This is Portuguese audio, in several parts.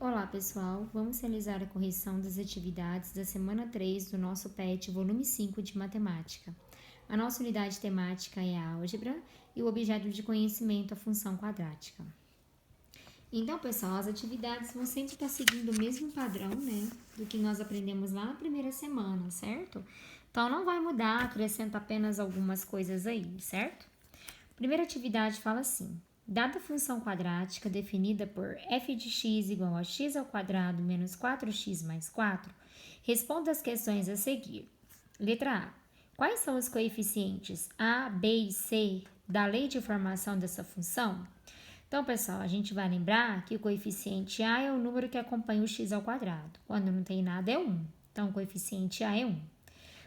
Olá pessoal, vamos realizar a correção das atividades da semana 3 do nosso PET volume 5 de matemática. A nossa unidade temática é a álgebra e o objeto de conhecimento a função quadrática. Então pessoal, as atividades vão sempre estar seguindo o mesmo padrão, né, do que nós aprendemos lá na primeira semana, certo? Então não vai mudar, acrescenta apenas algumas coisas aí, certo? Primeira atividade fala assim: dada a função quadrática definida por f de x igual a x ao quadrado menos 4x mais 4, responda as questões a seguir. Letra A. Quais são os coeficientes a, b e c da lei de formação dessa função? Então, pessoal, a gente vai lembrar que o coeficiente a é o número que acompanha o x ao quadrado. Quando não tem nada é 1. Então, o coeficiente a é 1.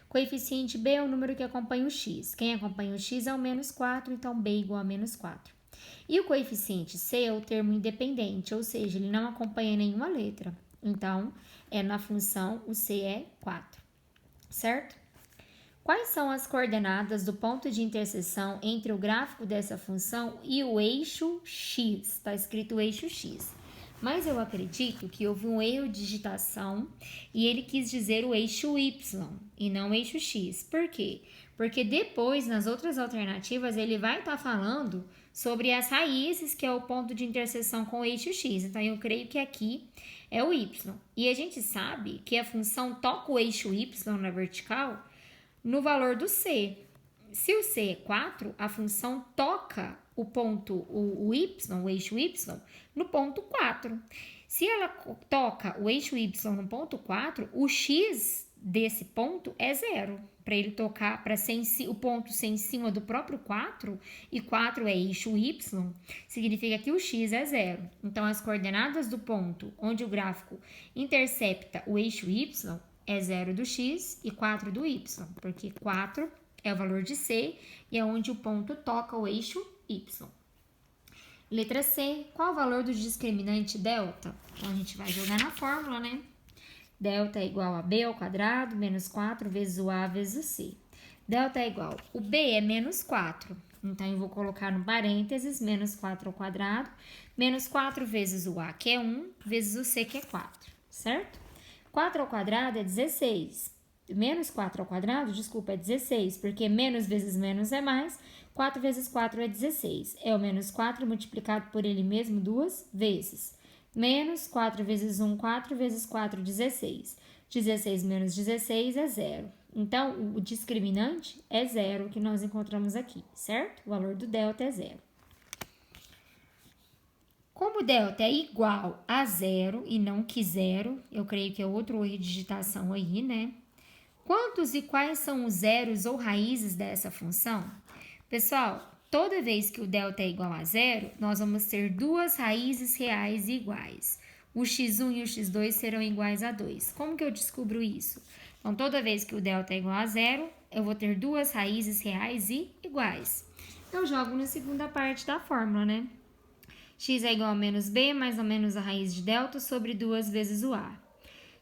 Coeficiente b é o número que acompanha o x. Quem acompanha o x é o menos 4, então b igual a menos 4. E o coeficiente c é o termo independente, ou seja, ele não acompanha nenhuma letra. Então, na função, o c é 4, certo? Quais são as coordenadas do ponto de interseção entre o gráfico dessa função e o eixo x? Está escrito eixo x. Mas eu acredito que houve um erro de digitação e ele quis dizer o eixo y e não o eixo x. Por quê? Porque depois, nas outras alternativas, ele vai estar falando sobre as raízes, que é o ponto de interseção com o eixo x. Então, eu creio que aqui é o y. E a gente sabe que a função toca o eixo y na vertical no valor do c. Se o c é 4, a função toca o ponto, o y, o eixo y, no ponto 4. Se ela toca o eixo y no ponto 4, o x desse ponto é 0. Para ele tocar, para o ponto ser em cima do próprio 4, e 4 é eixo y, significa que o x é 0. Então, as coordenadas do ponto onde o gráfico intercepta o eixo y é 0 do x e 4 do y, porque 4 é o valor de c e é onde o ponto toca o eixo y. Letra C, qual o valor do discriminante delta? Então, a gente vai jogar na fórmula, né? Delta é igual a b ao quadrado menos 4 vezes o a vezes o c. Delta é igual, o b é menos 4, então eu vou colocar no parênteses menos 4 ao quadrado, menos 4 vezes o a, que é 1, vezes o c, que é 4, certo? 4 ao quadrado é 16. Menos 4 ao quadrado, desculpa, é 16, porque menos vezes menos é mais. 4 vezes 4 é 16. É o menos 4 multiplicado por ele mesmo 2 vezes. Menos 4 vezes 1, 4 vezes 4, 16. 16 menos 16 é 0. Então, o discriminante é 0 que nós encontramos aqui, certo? O valor do delta é 0. Como delta é igual a 0 e não que 0, eu creio que é outro erro de digitação aí, né? Quantos e quais são os zeros ou raízes dessa função? Pessoal, toda vez que o delta é igual a 0, nós vamos ter duas raízes reais iguais. O x1 e o x2 serão iguais a 2. Como que eu descubro isso? Então, toda vez que o delta é igual a 0, eu vou ter duas raízes reais e iguais. Eu jogo na segunda parte da fórmula, né? X é igual a menos b mais ou menos a raiz de delta sobre 2 vezes o a.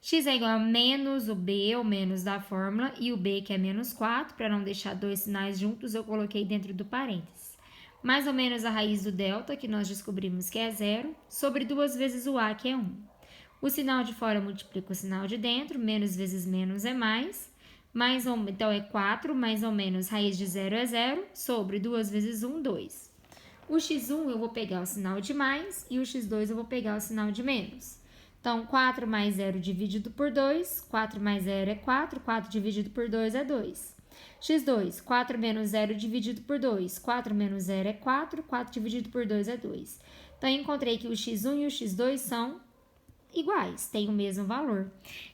X é igual a menos o b, ou menos da fórmula, e o b, que é menos 4, para não deixar dois sinais juntos, eu coloquei dentro do parênteses. Mais ou menos a raiz do delta, que nós descobrimos que é 0, sobre 2 vezes o a, que é 1. O sinal de fora multiplica o sinal de dentro, menos vezes menos é mais, então é 4, mais ou menos raiz de 0 é 0, sobre 2 vezes 1, 2. O x1 eu vou pegar o sinal de mais, e o x2 eu vou pegar o sinal de menos. Então, 4 mais 0 dividido por 2, 4 mais 0 é 4, 4 dividido por 2 é 2. x2, 4 menos 0 dividido por 2, 4 menos 0 é 4, 4 dividido por 2 é 2. Então, eu encontrei que o x1 e o x2 são iguais, têm o mesmo valor.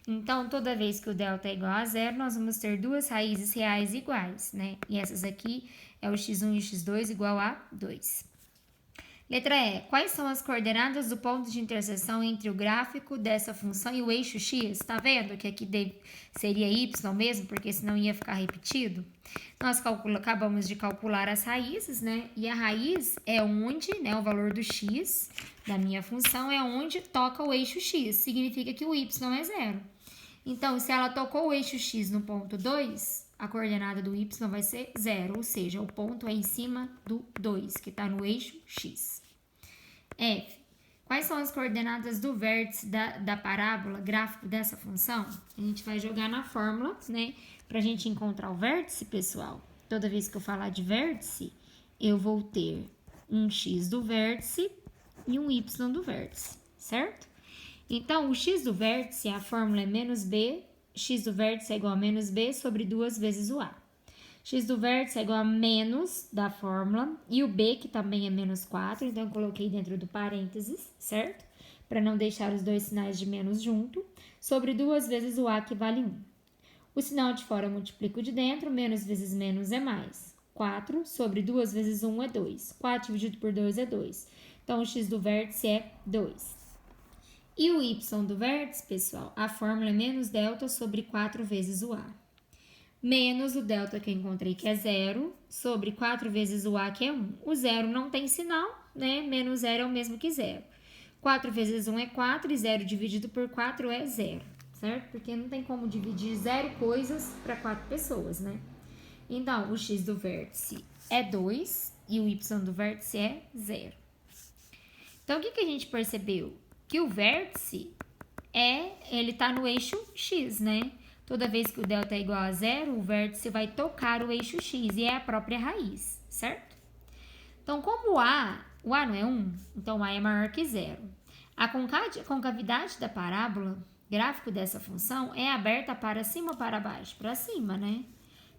Então, toda vez que o delta é igual a 0, nós vamos ter duas raízes reais iguais, né? E essas aqui é o x1 e o x2 igual a 2. Letra E. Quais são as coordenadas do ponto de interseção entre o gráfico dessa função e o eixo x? Tá vendo que aqui seria y mesmo, porque senão ia ficar repetido? Nós acabamos de calcular as raízes, né? E a raiz é onde, né, o valor do x da minha função é onde toca o eixo x. Significa que o y é 0. Então, se ela tocou o eixo x no ponto 2, a coordenada do y vai ser 0, ou seja, o ponto é em cima do 2, que está no eixo x. F. Quais são as coordenadas do vértice da parábola, gráfico dessa função? A gente vai jogar na fórmula, né? Para a gente encontrar o vértice, pessoal. Toda vez que eu falar de vértice, eu vou ter um x do vértice e um y do vértice, certo? Então, o x do vértice, a fórmula é menos b, x do vértice é igual a menos b sobre 2 vezes o a. X do vértice é igual a menos da fórmula e o b, que também é menos 4, então eu coloquei dentro do parênteses, certo? Para não deixar os dois sinais de menos junto, sobre 2 vezes o a, que vale 1. O sinal de fora eu multiplico de dentro, menos vezes menos é mais. 4 sobre 2 vezes 1 é 2. 4 dividido por 2 é 2. Então, o x do vértice é 2. E o y do vértice, pessoal, a fórmula é menos delta sobre 4 vezes o a. Menos o delta que eu encontrei, que é 0, sobre 4 vezes o a, que é 1. O 0 não tem sinal, né? Menos 0 é o mesmo que 0. 4 vezes 1 é 4 e 0 dividido por 4 é 0, certo? Porque não tem como dividir 0 coisas para 4 pessoas, né? Então, o x do vértice é 2 e o y do vértice é 0. Então, o que a gente percebeu? Que o vértice ele tá no eixo x, né? Toda vez que o delta é igual a 0, o vértice vai tocar o eixo x e é a própria raiz, certo? Então, como o a não é 1, então o a é maior que 0. A concavidade da parábola, gráfico dessa função, é aberta para cima ou para baixo? Para cima, né?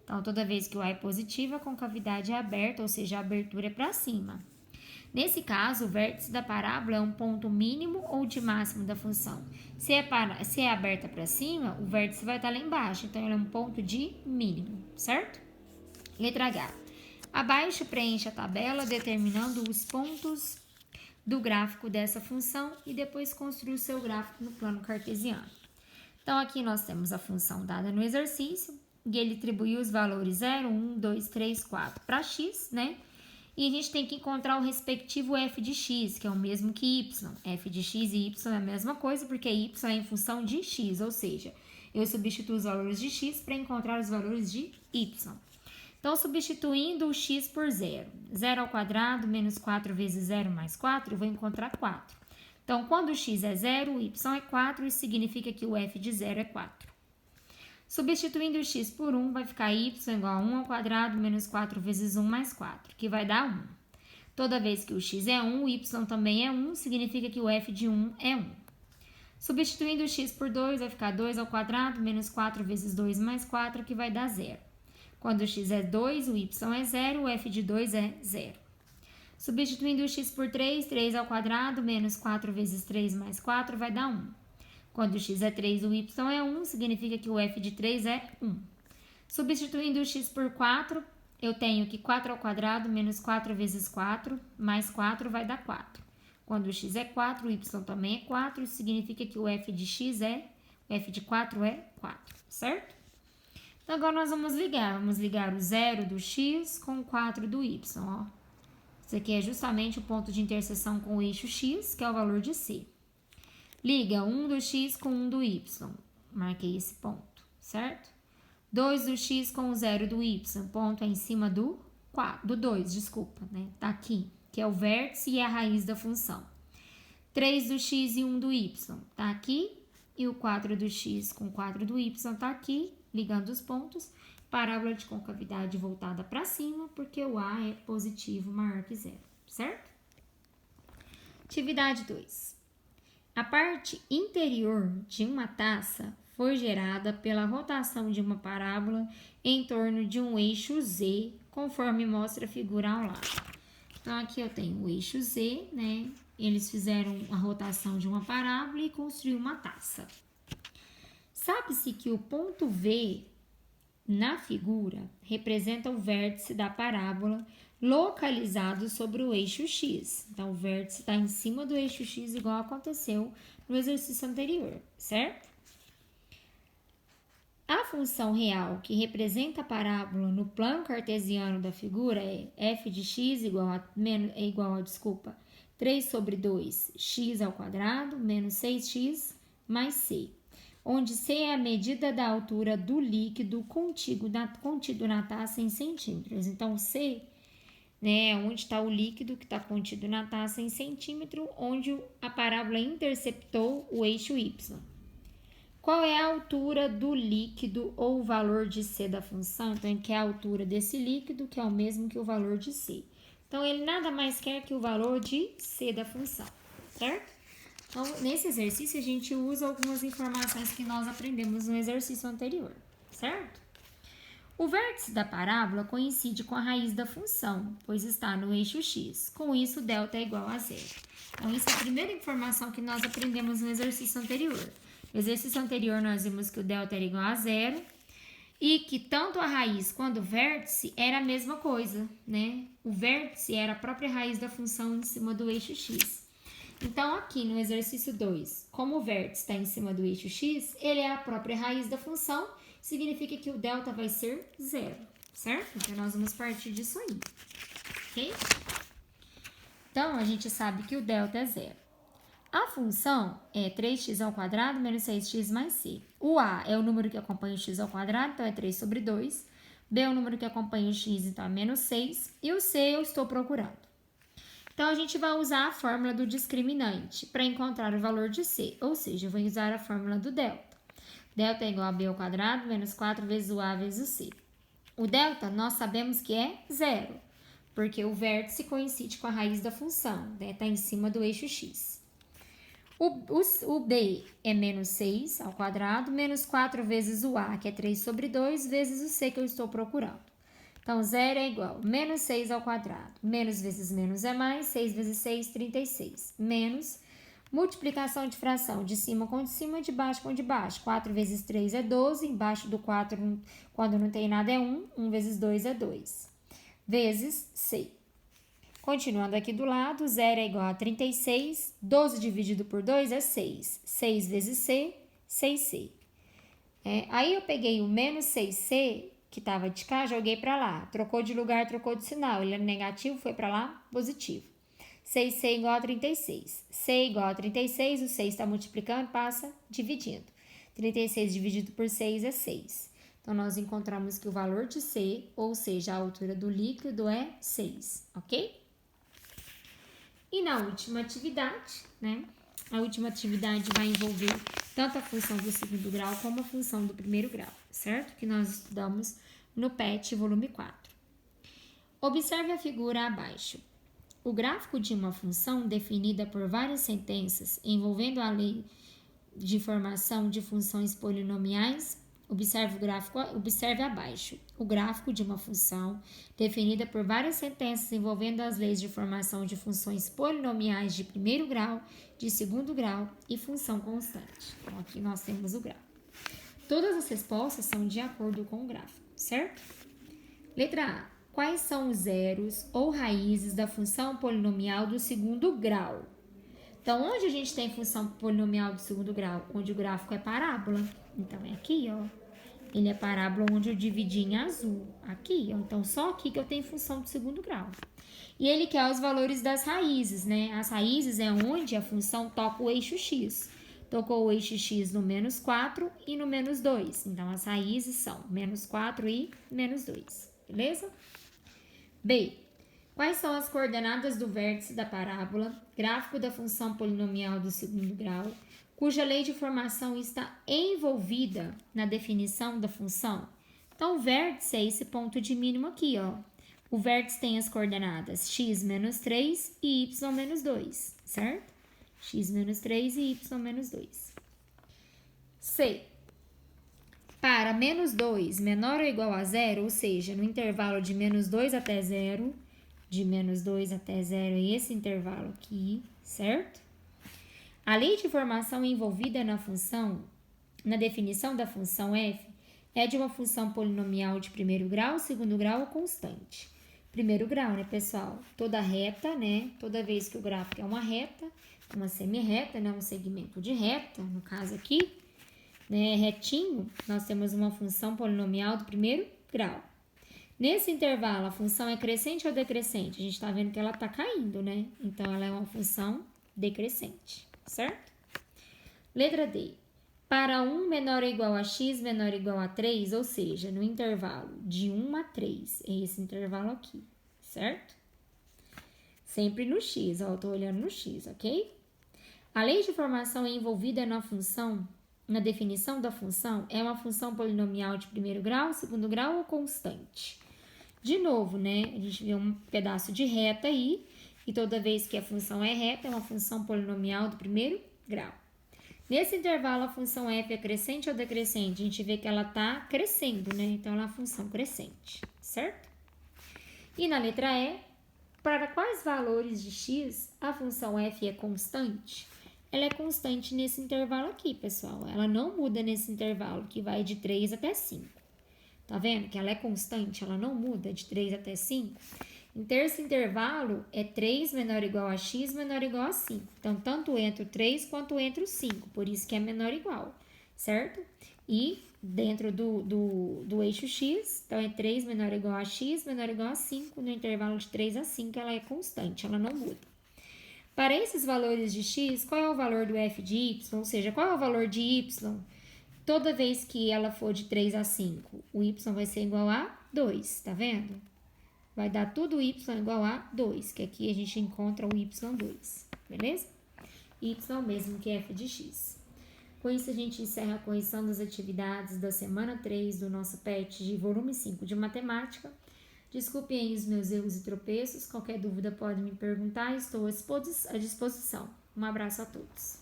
Então, toda vez que o a é positivo, a concavidade é aberta, ou seja, a abertura é para cima. Nesse caso, o vértice da parábola é um ponto mínimo ou de máximo da função. Se é aberta para cima, o vértice vai estar lá embaixo, então ele é um ponto de mínimo, certo? Letra H. Abaixo preencha a tabela determinando os pontos do gráfico dessa função e depois construa o seu gráfico no plano cartesiano. Então, aqui nós temos a função dada no exercício e ele atribuiu os valores 0, 1, 2, 3, 4 para x, né? E a gente tem que encontrar o respectivo f de x, que é o mesmo que y. F de x e y é a mesma coisa, porque y é em função de x, ou seja, eu substituo os valores de x para encontrar os valores de y. Então, substituindo o x por 0. 0 ao quadrado menos 4 vezes 0 mais 4, eu vou encontrar 4. Então, quando o x é 0, o y é 4, isso significa que o f de 0 é 4. Substituindo o x por 1, vai ficar y igual a 1 ao quadrado menos 4 vezes 1 mais 4, que vai dar 1. Toda vez que o x é 1, o y também é 1, significa que o f de 1 é 1. Substituindo o x por 2, vai ficar 2 ao quadrado menos 4 vezes 2 mais 4, que vai dar 0. Quando o x é 2, o y é 0, o f de 2 é 0. Substituindo o x por 3, 3 ao quadrado menos 4 vezes 3 mais 4 vai dar 1. Quando o x é 3, o y é 1, significa que o f de 3 é 1. Substituindo o x por 4, eu tenho que 4 ao quadrado menos 4 vezes 4 mais 4 vai dar 4. Quando o x é 4, o y também é 4, isso significa que o f de x o f de 4 é 4, certo? Então, agora nós vamos ligar o 0 do x com o 4 do y, ó. Isso aqui é justamente o ponto de interseção com o eixo x, que é o valor de c. Liga 1 do x com 1 do y. Marquei esse ponto, certo? 2 do x com o 0 do y. Ponto é em cima do 2, desculpa, né? Tá aqui, que é o vértice e a raiz da função. 3 do x e 1 do y. Tá aqui. E o 4 do x com 4 do y tá aqui, ligando os pontos. Parábola de concavidade voltada para cima, porque o a é positivo maior que 0, certo? Atividade 2. A parte interior de uma taça foi gerada pela rotação de uma parábola em torno de um eixo Z, conforme mostra a figura ao lado. Então, aqui eu tenho o eixo Z, né? Eles fizeram a rotação de uma parábola e construíram uma taça. Sabe-se que o ponto V na figura representa o vértice da parábola localizado sobre o eixo X. Então, o vértice está em cima do eixo X, igual aconteceu no exercício anterior, certo? A função real que representa a parábola no plano cartesiano da figura é f de x igual a 3 sobre 2 x ao quadrado menos 6x mais c, onde c é a medida da altura do líquido contido na taça em centímetros. Então, c né? Onde está o líquido que está contido na taça em centímetro, onde a parábola interceptou o eixo Y. Qual é a altura do líquido ou o valor de C da função? Então, ele quer a altura desse líquido, que é o mesmo que o valor de C. Então, ele nada mais quer que o valor de C da função, certo? Então, nesse exercício, a gente usa algumas informações que nós aprendemos no exercício anterior, certo? O vértice da parábola coincide com a raiz da função, pois está no eixo x. Com isso, delta é igual a zero. Então, essa é a primeira informação que nós aprendemos no exercício anterior. No exercício anterior, nós vimos que o delta era igual a zero e que tanto a raiz quanto o vértice era a mesma coisa, né? O vértice era a própria raiz da função em cima do eixo x. Então, aqui no exercício 2, como o vértice está em cima do eixo x, ele é a própria raiz da função, significa que o delta vai ser zero, certo? Então, nós vamos partir disso aí, ok? Então, a gente sabe que o delta é zero. A função é 3x ao quadrado menos 6x mais c. O a é o número que acompanha o x ao quadrado, então é 3 sobre 2. B é o número que acompanha o x, então é menos 6. E o c eu estou procurando. Então, a gente vai usar a fórmula do discriminante para encontrar o valor de c, ou seja, eu vou usar a fórmula do delta. Delta é igual a b ao quadrado menos 4 vezes o a vezes o c. O delta nós sabemos que é zero, porque o vértice coincide com a raiz da função, né? Está em cima do eixo x. O b é menos 6 ao quadrado, menos 4 vezes o a, que é 3 sobre 2, vezes o c que eu estou procurando. Então, zero é igual a menos 6 ao quadrado. Menos vezes menos é mais, 6 vezes 6, 36. Menos multiplicação de fração, de cima com de cima, de baixo com de baixo. 4 vezes 3 é 12, embaixo do 4, quando não tem nada, é 1. 1 vezes 2 é 2. Vezes c. Continuando aqui do lado, 0 é igual a 36, 12 dividido por 2 é 6. 6 vezes c, 6c. Aí eu peguei o menos 6c, que estava de cá, joguei para lá. Trocou de lugar, trocou de sinal. Ele era negativo, foi para lá, positivo. 6c igual a 36. C igual a 36, o 6 está multiplicando, passa dividindo. 36 dividido por 6 é 6. Então, nós encontramos que o valor de C, ou seja, a altura do líquido, é 6, ok? E na última atividade, né? A última atividade vai envolver tanto a função do segundo grau como a função do primeiro grau, certo? Que nós estudamos no PET, volume 4. Observe a figura abaixo. O gráfico de uma função definida por várias sentenças envolvendo a lei de formação de funções polinomiais. Observe abaixo. O gráfico de uma função definida por várias sentenças envolvendo as leis de formação de funções polinomiais de primeiro grau, de segundo grau e função constante. Então, aqui nós temos o gráfico. Todas as respostas são de acordo com o gráfico, certo? Letra A. Quais são os zeros ou raízes da função polinomial do segundo grau? Então, onde a gente tem função polinomial do segundo grau? Onde o gráfico é parábola. Então, é aqui, ó. Ele é parábola onde eu dividi em azul. Aqui, ó. Então, só aqui que eu tenho função do segundo grau. E ele quer os valores das raízes, né? As raízes é onde a função toca o eixo x. Tocou o eixo x no menos 4 e no menos 2. Então, as raízes são menos 4 e menos 2. Beleza? B. Quais são as coordenadas do vértice da parábola, gráfico da função polinomial do segundo grau, cuja lei de formação está envolvida na definição da função? Então, o vértice é esse ponto de mínimo aqui, ó. O vértice tem as coordenadas x menos 3 e y menos 2, certo? X menos 3 e y menos 2. C. Para menos 2 menor ou igual a zero, ou seja, no intervalo de menos 2 até 0, de menos 2 até 0 é esse intervalo aqui, certo? A lei de formação envolvida na função, na definição da função f, é de uma função polinomial de primeiro grau, segundo grau ou constante. Primeiro grau, né, pessoal? Toda reta, né? Toda vez que o gráfico é uma reta, uma semirreta, né? Um segmento de reta, no caso aqui, né, retinho, nós temos uma função polinomial do primeiro grau. Nesse intervalo, a função é crescente ou decrescente? A gente está vendo que ela está caindo, né? Então, ela é uma função decrescente, certo? Letra D. Para 1 menor ou igual a x menor ou igual a 3, ou seja, no intervalo de 1 a 3, é esse intervalo aqui, certo? Sempre no x, ó, eu tô olhando no x, ok? A lei de formação é envolvida na função, na definição da função, é uma função polinomial de primeiro grau, segundo grau ou constante? De novo, né, a gente vê um pedaço de reta aí, e toda vez que a função é reta, é uma função polinomial do primeiro grau. Nesse intervalo, a função f é crescente ou decrescente? A gente vê que ela está crescendo, né? Então, ela é uma função crescente, certo? E na letra E, para quais valores de x a função f é constante? Ela é constante nesse intervalo aqui, pessoal. Ela não muda nesse intervalo, que vai de 3 até 5. Tá vendo que ela é constante, ela não muda de 3 até 5? Então, esse intervalo é 3 menor ou igual a x menor ou igual a 5. Então, tanto entre o 3 quanto entre o 5, por isso que é menor ou igual, certo? E dentro do eixo x, então é 3 menor ou igual a x menor ou igual a 5, no intervalo de 3 a 5 ela é constante, ela não muda. Para esses valores de x, qual é o valor do f de y? Ou seja, qual é o valor de y? Toda vez que ela for de 3 a 5, o y vai ser igual a 2, tá vendo? Vai dar tudo y igual a 2, que aqui a gente encontra o y2, beleza? Y mesmo que f de x. Com isso, a gente encerra a correção das atividades da semana 3 do nosso PET de volume 5 de matemática. Desculpem aí os meus erros e tropeços. Qualquer dúvida pode me perguntar, estou à disposição. Um abraço a todos.